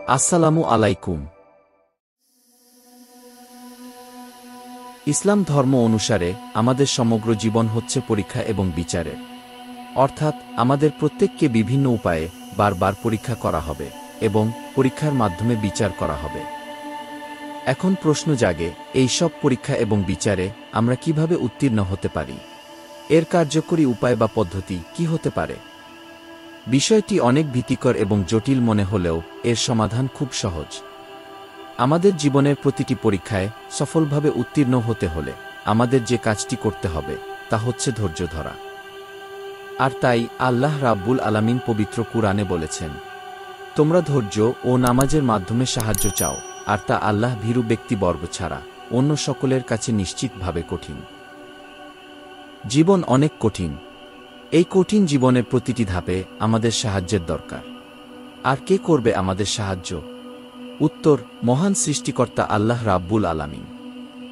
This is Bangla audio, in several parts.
আসসালামু আলাইকুম। ইসলাম ধর্ম অনুসারে আমাদের সমগ্র জীবন হচ্ছে পরীক্ষা এবং বিচারের। অর্থাৎ আমাদের প্রত্যেককে বিভিন্ন উপায়ে বারবার পরীক্ষা করা হবে এবং পরীক্ষার মাধ্যমে বিচার করা হবে। এখন প্রশ্ন জাগে, এই সব পরীক্ষা এবং বিচারে আমরা কিভাবে উত্তীর্ণ হতে পারি? এর কার্যকরী উপায় বা পদ্ধতি কি হতে পারে? বিষয়টি অনেক ভীতিকর এবং জটিল মনে হলেও এর সমাধান খুব সহজ। আমাদের জীবনের প্রতিটি পরীক্ষায় সফলভাবে উত্তীর্ণ হতে হলে আমাদের যে কাজটি করতে হবে তা হচ্ছে ধৈর্য ধরা। আর তাই আল্লাহ রাব্বুল আলামিন পবিত্র কুরআনে বলেছেন, তোমরা ধৈর্য ও নামাজের মাধ্যমে সাহায্য চাও, আর তা আল্লাহ ভীরু ব্যক্তিবর্গ ছাড়া অন্য সকলের কাছে নিশ্চিতভাবে কঠিন। জীবন অনেক কঠিন। এই কঠিন জীবনের প্রতিটি ধাপে আমাদের সাহায্যের দরকার। আর কে করবে আমাদের সাহায্য? উত্তর, মহান সৃষ্টিকর্তা আল্লাহ রাব্বুল আলামিন।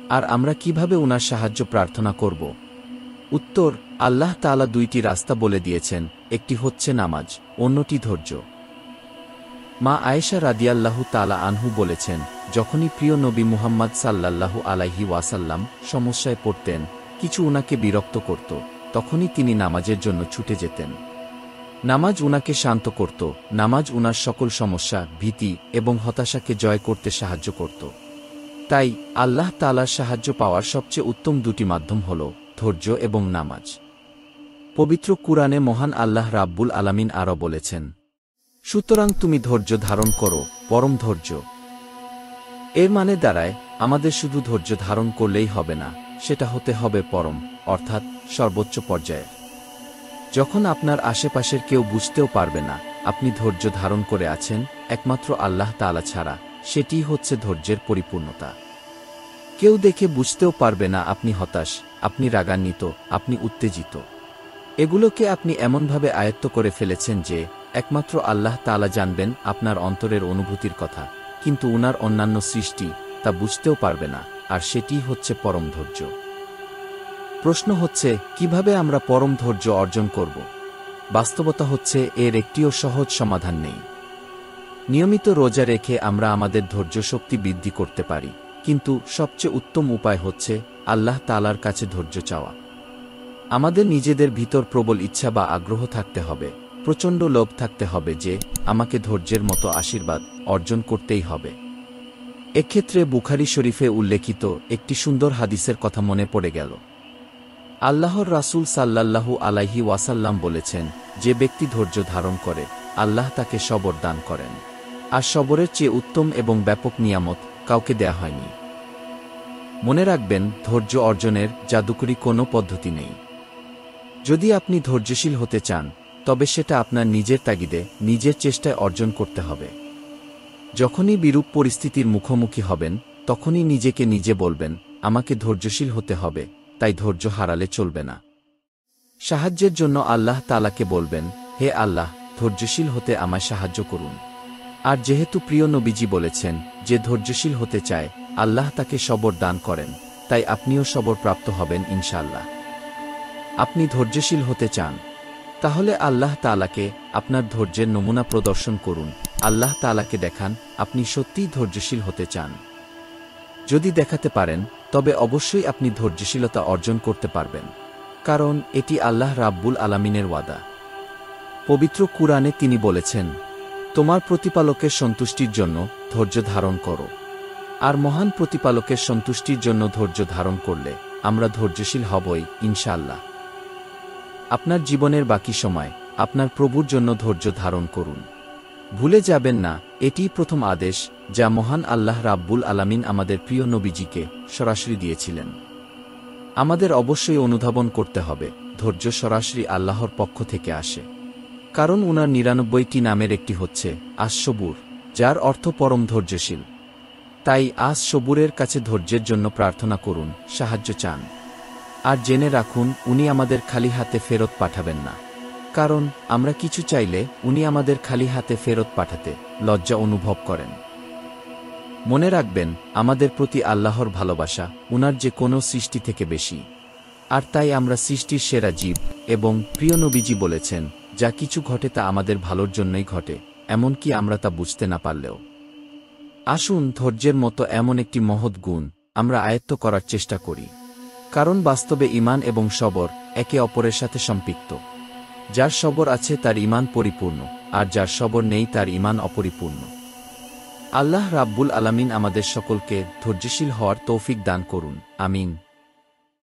আর আমরা কিভাবে উনার সাহায্য প্রার্থনা করব? উত্তর, আল্লাহ তাআলা দুইটি রাস্তা বলে দিয়েছেন, একটি হচ্ছে নামাজ, অন্যটি ধৈর্য। মা আয়েশা রাদিয়াল্লাহু তাআলা আনহু বলেছেন, যখনই প্রিয় নবী মুহাম্মদ সাল্লাল্লাহু আলাইহি ওয়াসাল্লাম সমস্যায় পড়তেন, কিছু উনাকে বিরক্ত করত, তখনই তিনি নামাজের জন্য ছুটে যেতেন। নামাজ উনাকে শান্ত করত, নামাজ উনার সকল সমস্যা, ভীতি এবং হতাশাকে জয় করতে সাহায্য করত। তাই আল্লাহ তাআলার সাহায্য পাওয়ার সবচেয়ে উত্তম দুটি মাধ্যম হল ধৈর্য এবং নামাজ। পবিত্র কুরআনে মহান আল্লাহ রাব্বুল আলামিন আরও বলেছেন, সুতরাং তুমি ধৈর্য ধারণ করো, পরম ধৈর্য। এর মানে দাঁড়ায়, আমাদের শুধু ধৈর্য ধারণ করলেই হবে না, সেটা হতে হবে পরম, অর্থাৎ সর্বোচ্চ পর্যায়ে। যখন আপনার আশেপাশের কেউ বুঝতেও পারবে না আপনি ধৈর্য ধারণ করে আছেন একমাত্র আল্লাহ তাআলা ছাড়া, সেটিই হচ্ছে ধৈর্যের পরিপূর্ণতা। কেউ দেখে বুঝতেও পারবে না আপনি হতাশ, আপনি রাগান্বিত, আপনি উত্তেজিত। এগুলোকে আপনি এমনভাবে আয়ত্ত করে ফেলেছেন যে একমাত্র আল্লাহ তাআলা জানবেন আপনার অন্তরের অনুভূতির কথা, কিন্তু উনার অন্যান্য সৃষ্টি তা বুঝতেও পারবে না, আর সেটিই হচ্ছে পরম ধৈর্য। প্রশ্ন হচ্ছে, কিভাবে আমরা পরম ধৈর্য অর্জন করব? বাস্তবতা হচ্ছে, এর একটিও সহজ সমাধান নেই। নিয়মিত রোজা রেখে আমরা আমাদের ধৈর্য শক্তি বৃদ্ধি করতে পারি, কিন্তু সবচেয়ে উত্তম উপায় হচ্ছে আল্লাহ তাআলার কাছে ধৈর্য চাওয়া। আমাদের নিজেদের ভিতর প্রবল ইচ্ছা বা আগ্রহ থাকতে হবে, প্রচণ্ড লোভ থাকতে হবে যে আমাকে ধৈর্যের মতো আশীর্বাদ অর্জন করতেই হবে। এক্ষেত্রে বুখারী শরীফে উল্লেখিত একটি সুন্দর হাদিসের কথা মনে পড়ে গেল। আল্লাহর রাসূল সাল্লাল্লাহু আলাইহি ওয়াসাল্লাম বলেছেন, যে ব্যক্তি ধৈর্য ধারণ করে আল্লাহ তাকে সবর দান করেন, আর সবরের চেয়ে উত্তম এবং ব্যাপক নিয়ামত কাউকে দেয়া হয়নি। মনে রাখবেন, ধৈর্য অর্জনের জাদুকরী কোনো পদ্ধতি নেই। যদি আপনি ধৈর্যশীল হতে চান, তবে সেটা আপনার নিজের তাগিদে, নিজের চেষ্টায় অর্জন করতে হবে। যখনই বিরূপ পরিস্থিতির মুখোমুখি হবেন, তখনই নিজেকে নিজে বলবেন, আমাকে ধৈর্যশীল হতে হবে, তাই ধৈর্য হারালে চলবে না। সাহায্যের জন্য আল্লাহ তাআলাকে বলবেন, হে আল্লাহ, ধৈর্যশীল হতে আমায় সাহায্য করুন। আর যেহেতু প্রিয় নবীজি বলেছেন, যে ধৈর্যশীল হতে চায় আল্লাহ তাকে সবর দান করেন, তাই আপনিও সবর প্রাপ্ত হবেন ইনশাআল্লাহ। আপনি ধৈর্যশীল হতে চান? তাহলে আল্লাহ তাআলাকে আপনার ধৈর্যের নমুনা প্রদর্শন করুন। আল্লাহ তাআলাকে দেখান আপনি সত্যিই ধৈর্যশীল হতে চান। যদি দেখাতে পারেন, তবে অবশ্যই আপনি ধৈর্যশীলতা অর্জন করতে পারবেন, কারণ এটি আল্লাহ রাব্বুল আলামিনের ওয়াদা। পবিত্র কুরআনে তিনি বলেছেন, তোমার প্রতিপালকের সন্তুষ্টির জন্য ধৈর্য ধারণ করো। আর মহান প্রতিপালকের সন্তুষ্টির জন্য ধৈর্য ধারণ করলে আমরা ধৈর্যশীল হবই ইনশাআল্লাহ। আপনার জীবনের বাকি সময় আপনার প্রভুর জন্য ধৈর্য ধারণ করুন। ভুলে যাবেন না, এটিই প্রথম আদেশ যা মহান আল্লাহ রাব্বুল আলামিন আমাদের প্রিয় নবীজিকে সরাসরি দিয়েছিলেন। আমাদের অবশ্যই অনুধাবন করতে হবে, ধৈর্য সরাসরি আল্লাহর পক্ষ থেকে আসে, কারণ উনার ৯৯টি নামের একটি হচ্ছে আস-সবুর, যার অর্থ পরম ধৈর্যশীল। তাই আস-সবুরের কাছে ধৈর্যের জন্য প্রার্থনা করুন, সাহায্য চান। আর জেনে রাখুন, উনি আমাদের খালি হাতে ফেরত পাঠাবেন না, কারণ আমরা কিছু চাইলে উনি আমাদের খালি হাতে ফেরত পাঠাতে লজ্জা অনুভব করেন। মনে রাখবেন, আমাদের প্রতি আল্লাহর ভালোবাসা উনার যে কোনো সৃষ্টি থেকে বেশি। আর তাই আমরা সৃষ্টির সেরা জীব, এবং প্রিয় নবীজি বলেছেন, যা কিছু ঘটে তা আমাদের ভালোর জন্যই ঘটে, এমনকি আমরা তা বুঝতে না পারলেও। আসুন ধৈর্যের মতো এমন একটি মহৎ গুণ আমরা আয়ত্ত করার চেষ্টা করি, কারণ বাস্তবে ঈমান এবং সবর একে অপরের সাথে সম্পৃক্ত। যার সবর আছে তার ঈমান পরিপূর্ণ, আর যার সবর নেই তার ঈমান অপরিপূর্ণ। আল্লাহ রাব্বুল আলামিন আমাদের সকলকে ধৈর্যশীল হওয়ার তৌফিক দান করুন। আমিন।